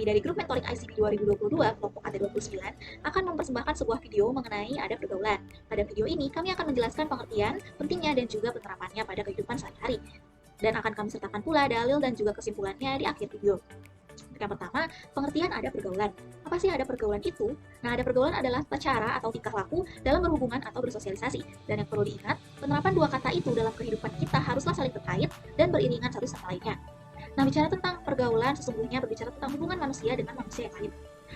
Kami dari Grup Mentoring ICB 2022, kelompok AT29, akan mempersembahkan sebuah video mengenai adab pergaulan. Pada video ini, kami akan menjelaskan pengertian, pentingnya, dan juga penerapannya pada kehidupan sehari-hari. Dan akan kami sertakan pula dalil dan juga kesimpulannya di akhir video. Yang pertama, pengertian adab pergaulan. Apa sih adab pergaulan itu? Nah, adab pergaulan adalah cara atau tingkah laku dalam berhubungan atau bersosialisasi. Dan yang perlu diingat, penerapan dua kata itu dalam kehidupan kita haruslah saling terkait dan beriringan satu sama lainnya. Nah, bicara tentang pergaulan, sesungguhnya berbicara tentang hubungan manusia dengan manusia yang lain.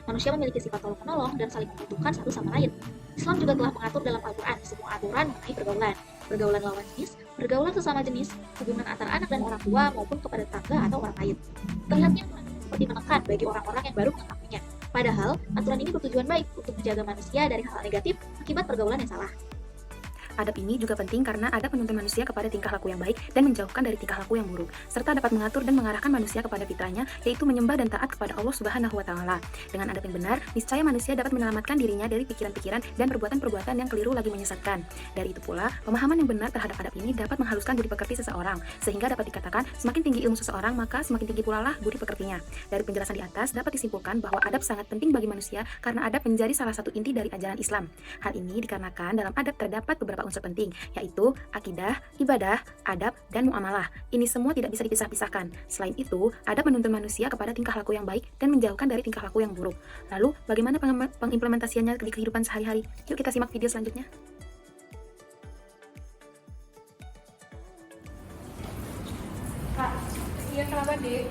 Manusia memiliki sifat tolong-menolong dan saling membutuhkan satu sama lain. Islam juga telah mengatur dalam Al-Quran semua aturan mengenai pergaulan. Pergaulan lawan jenis, pergaulan sesama jenis, hubungan antara anak dan orang tua maupun kepada tetangga atau orang lain. Terlihatnya aturan ini seperti menekan bagi orang-orang yang baru mengetahuinya. Padahal, aturan ini bertujuan baik untuk menjaga manusia dari hal-hal negatif akibat pergaulan yang salah. Adab ini juga penting karena adab menuntun manusia kepada tingkah laku yang baik dan menjauhkan dari tingkah laku yang buruk, serta dapat mengatur dan mengarahkan manusia kepada fitrahnya, yaitu menyembah dan taat kepada Allah Subhanahu wa Ta'ala. Dengan adab yang benar, niscaya manusia dapat menyelamatkan dirinya dari pikiran-pikiran dan perbuatan-perbuatan yang keliru lagi menyesatkan. Dari itu pula, pemahaman yang benar terhadap adab ini dapat menghaluskan budi pekerti seseorang, sehingga dapat dikatakan semakin tinggi ilmu seseorang, maka semakin tinggi pula lah budi pekertinya. Dari penjelasan di atas dapat disimpulkan bahwa adab sangat penting bagi manusia karena adab menjadi salah satu inti dari ajaran Islam. Hal ini dikarenakan dalam adab terdapat beberapa unsur penting, yaitu akidah, ibadah, adab, dan muamalah. Ini semua tidak bisa dipisah-pisahkan. Selain itu, adab menuntun manusia kepada tingkah laku yang baik dan menjauhkan dari tingkah laku yang buruk. Lalu, bagaimana pengimplementasiannya di kehidupan sehari-hari? Yuk kita simak video selanjutnya. Kak, iya kenapa dek?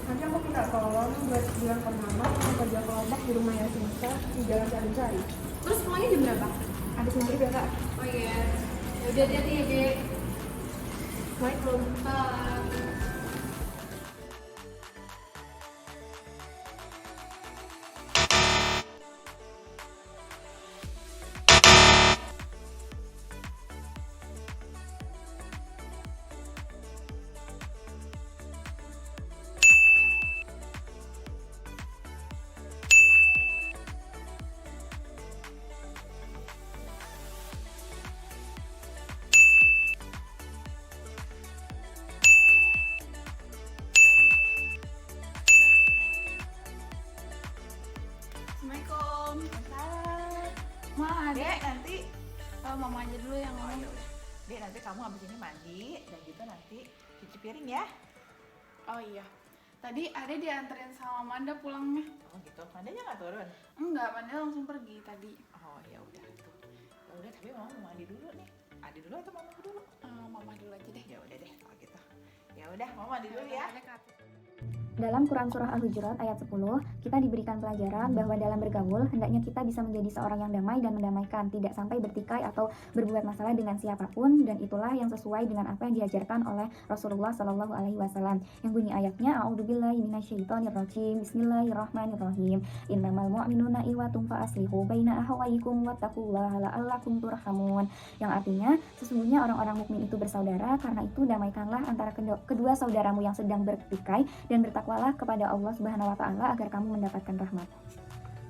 Nanti aku minta tolong buat bilang ke mama mau kerja kelompok di rumah Yasin Ustaz di Jalan Sari. Terus pulangnya jam berapa? Habis maghrib ya kak? Oh iya. Yaudah hati-hati ya, Dek. Waalaikumsalam. Assalamualaikum. Ma, Dek, nanti mama aja dulu yang ngomong. Dek, nanti kamu habis ini mandi dan juga nanti cuci piring ya. Oh iya. Tadi Ade dianterin sama Manda pulangnya. Oh gitu, mandanya nggak turun? Enggak, Manda langsung pergi tadi. Oh ya udah gitu. Ya udah, tapi mama mau mandi dulu nih. Adi dulu atau mama dulu? Mama dulu aja deh. Ya udah deh kalau gitu. Ya udah, mama mandi dulu ya. Dalam Quran Surah Al-Hujurat ayat 10, kita diberikan pelajaran bahwa dalam bergaul, hendaknya kita bisa menjadi seorang yang damai dan mendamaikan, tidak sampai bertikai atau berbuat masalah dengan siapapun, dan itulah yang sesuai dengan apa yang diajarkan oleh Rasulullah Shallallahu Alaihi Wasallam. Yang bunyi ayatnya, A'udzubillahi minasyaitonirrajim, Bismillahirrahmanirrahim, Innamal mu'minuna ikhwatun fa aslihu baina akhawaykum wattaqullaha la'allakum turhamun. Yang artinya, sesungguhnya orang-orang mukmin itu bersaudara, karena itu damaikanlah antara kedua saudaramu yang sedang bertikai dan bertakwalah kepada Allah Subhanahu wa Ta'ala agar kamu mendapatkan rahmat.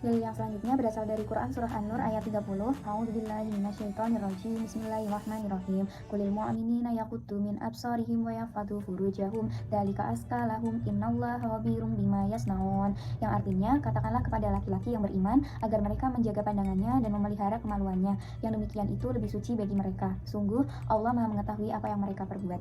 Dalil yang selanjutnya berasal dari Quran Surah An-Nur ayat 30. A'udzubillahi minasyaitonirrajim. Bismillahirrahmanirrahim. Qulil mu'minina yaghuddu min absarihim wa yahfadzu furujahum dzalika azka lahum innallaha khabirum bima yasnaun. Yang artinya, katakanlah kepada laki-laki yang beriman agar mereka menjaga pandangannya dan memelihara kemaluannya. Yang demikian itu lebih suci bagi mereka. Sungguh Allah Maha mengetahui apa yang mereka perbuat.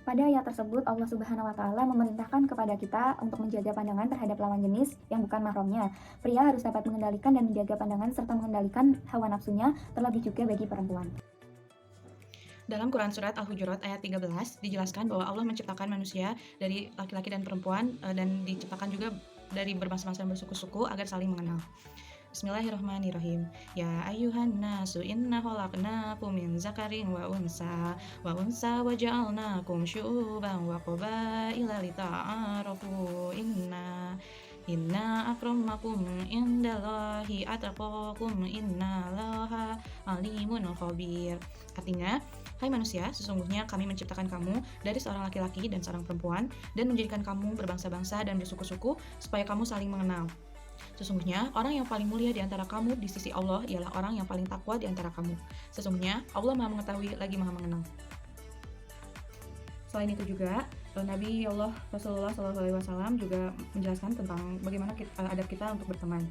Pada ayat tersebut, Allah Subhanahu wa Ta'ala memerintahkan kepada kita untuk menjaga pandangan terhadap lawan jenis yang bukan mahramnya. Pria harus dapat mengendalikan dan menjaga pandangan serta mengendalikan hawa nafsunya, terlebih juga bagi perempuan. Dalam Quran Surat Al-Hujurat ayat 13 dijelaskan bahwa Allah menciptakan manusia dari laki-laki dan perempuan dan diciptakan juga dari berbangsa-bangsa dan bersuku-suku agar saling mengenal. Bismillahirrahmanirrahim. Ya ayyuhan nasu inna khalaqnakum min zakarin wa unsa wa ja'alnakum syu'uban wa qabaila lita'arafu inna akramakum indallahi atqakum innallaha alimun khabir. Artinya, hai manusia, sesungguhnya kami menciptakan kamu dari seorang laki-laki dan seorang perempuan dan menjadikan kamu berbangsa-bangsa dan bersuku-suku supaya kamu saling mengenal. Sesungguhnya orang yang paling mulia di antara kamu di sisi Allah ialah orang yang paling takwa di antara kamu. Sesungguhnya Allah Maha mengetahui lagi Maha mengenal. Selain itu juga, Nabi Allah Rasulullah SAW juga menjelaskan tentang bagaimana adab kita untuk berteman.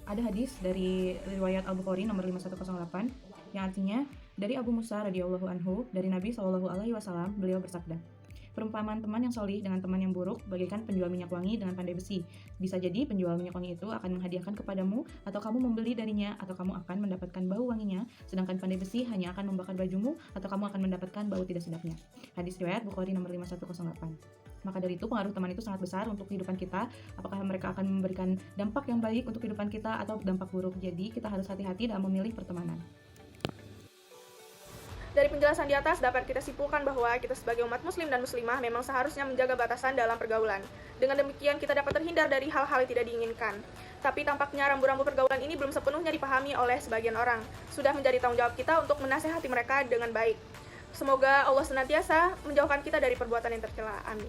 Ada hadis dari riwayat Al-Bukhari nomor 5108 yang artinya dari Abu Musa radhiyallahu anhu dari Nabi SAW, beliau bersabda, perumpamaan teman yang solih dengan teman yang buruk bagaikan penjual minyak wangi dengan pandai besi. Bisa jadi penjual minyak wangi itu akan menghadiahkan kepadamu atau kamu membeli darinya atau kamu akan mendapatkan bau wanginya, sedangkan pandai besi hanya akan membakar bajumu atau kamu akan mendapatkan bau tidak sedapnya. Hadis riwayat Bukhari nomor 5108. Maka dari itu pengaruh teman itu sangat besar untuk kehidupan kita. Apakah mereka akan memberikan dampak yang baik untuk kehidupan kita atau dampak buruk. Jadi kita harus hati-hati dalam memilih pertemanan. Dari penjelasan di atas dapat kita simpulkan bahwa kita sebagai umat muslim dan muslimah memang seharusnya menjaga batasan dalam pergaulan. Dengan demikian kita dapat terhindar dari hal-hal yang tidak diinginkan. Tapi tampaknya rambu-rambu pergaulan ini belum sepenuhnya dipahami oleh sebagian orang. Sudah menjadi tanggung jawab kita untuk menasehati mereka dengan baik. Semoga Allah senantiasa menjauhkan kita dari perbuatan yang tercela. Amin.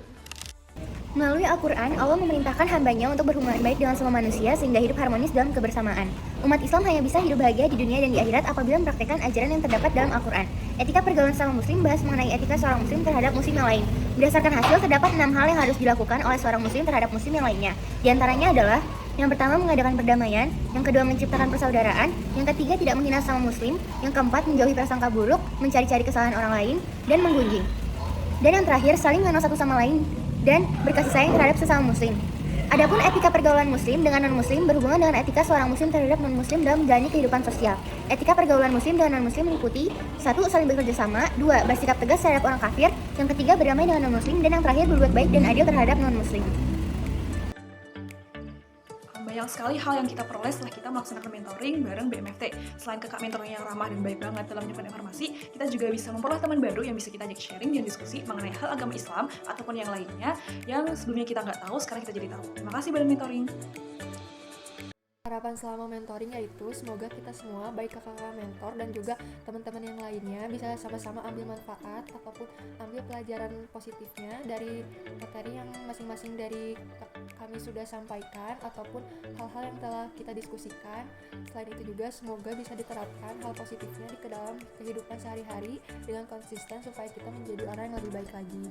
Melalui Al-Quran, Allah memerintahkan hambanya untuk berhubungan baik dengan semua manusia sehingga hidup harmonis dalam kebersamaan. Umat Islam hanya bisa hidup bahagia di dunia dan di akhirat apabila mempraktikkan ajaran yang terdapat dalam Al-Quran. Etika pergaulan sama muslim bahas mengenai etika seorang muslim terhadap muslim yang lain. Berdasarkan hasil, terdapat 6 hal yang harus dilakukan oleh seorang muslim terhadap muslim yang lainnya. Di antaranya adalah yang pertama mengadakan perdamaian, yang kedua menciptakan persaudaraan, yang ketiga tidak menghina sama muslim, yang keempat menjauhi prasangka buruk, mencari-cari kesalahan orang lain, dan menggunjing. Dan yang terakhir saling mengenal satu sama lain dan berkasih sayang terhadap sesama muslim. Adapun etika pergaulan muslim dengan non-muslim berhubungan dengan etika seorang muslim terhadap non-muslim dalam menjalani kehidupan sosial. Etika pergaulan muslim dengan non-muslim meliputi 1. Saling bekerja sama, 2. Bersikap tegas terhadap orang kafir, yang ketiga berdamai dengan non-muslim, dan yang terakhir berbuat baik dan adil terhadap non-muslim. Banyak sekali hal yang kita peroleh setelah kita melaksanakan mentoring bareng BMFT. Selain kakak mentornya yang ramah dan baik banget dalam menyampaikan informasi, kita juga bisa memperoleh teman baru yang bisa kita ajak sharing dan diskusi mengenai hal agama Islam ataupun yang lainnya yang sebelumnya kita nggak tahu, sekarang kita jadi tahu. Terima kasih Badan Mentoring. Harapan selama mentoring yaitu semoga kita semua, baik kakak mentor dan juga teman-teman yang lainnya, bisa sama-sama ambil manfaat ataupun ambil pelajaran positifnya dari materi yang masing-masing dari kami sudah sampaikan ataupun hal-hal yang telah kita diskusikan. Selain itu juga semoga bisa diterapkan hal positifnya di dalam kehidupan sehari-hari dengan konsisten supaya kita menjadi orang yang lebih baik lagi.